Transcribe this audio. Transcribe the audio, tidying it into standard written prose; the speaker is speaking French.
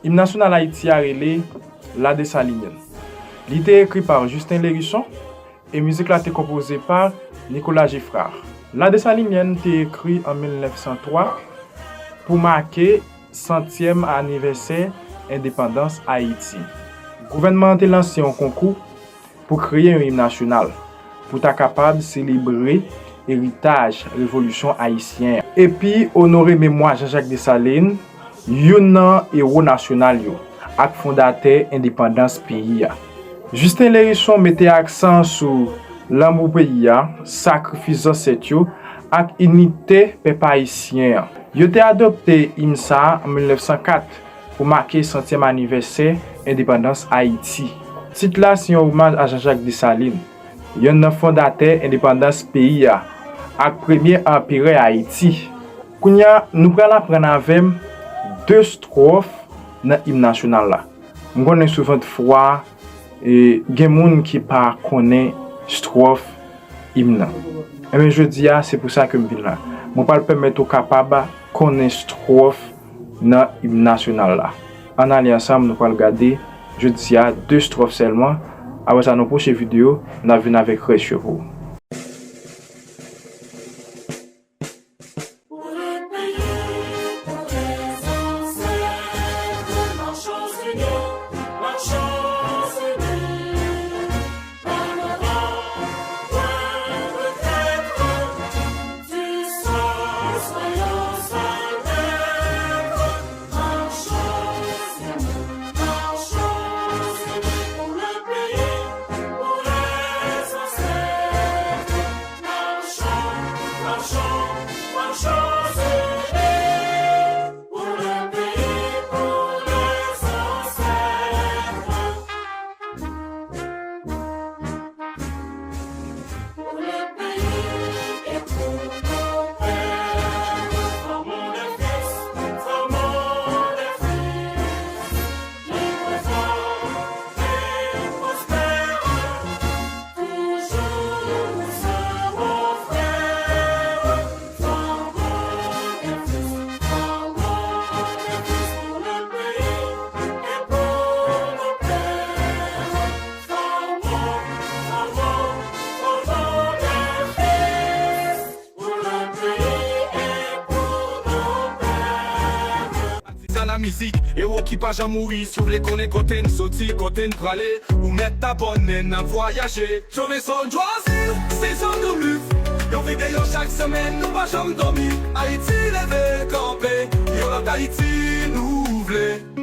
Hymne national Haïti a relé La Dessalinienne. Il était écrit par Justin Lérisson et musique là été composée par Nicolas Giffrard. La Dessalinienne était écrit en 1903 pour marquer 100e anniversaire indépendance Haïti. Le gouvernement a lancé un concours pour créer un hymne national pour être capable de célébrer héritage révolution haïtien et puis honorer mémoire Jean-Jacques Dessalines, un héros national yo ak fondateur indépendance pays. Justin Lérisson mettait accent sur l'amour pays, sacrifice ancêtre ak unité peuple haïtien. Yo te adopté IMSA en 1904 pour marquer 100e anniversaire indépendance Haïti. Titre là c'est un hommage à Jean-Jacques Dessalines, un fondateur indépendance pays ak premier empire Haïti. Kounya nous pral apprendre avec deux strophes dans l'hymne national là. On connaît souvent de fois et gen moun qui pas connaît strophe hymne. Et bien je dis c'est pour ça que me viens là. Mon pas permettre au capable connaître strophe dans l'hymne national là. En allant ensemble nous allons regarder je dis deux strophes seulement. Après ça dans prochaine vidéo, nous venons avec reste pour vous. La musique, héros qui pas jamais mourir, si vous voulez qu'on est côté sauter, côté praler, ou mettre ta bonne à voyager. Journée son choisir, saison de lutte. Yon vidéo chaque semaine, nous pas jamais dormir. Haïti levé, campé, yon Haïti nous voulons.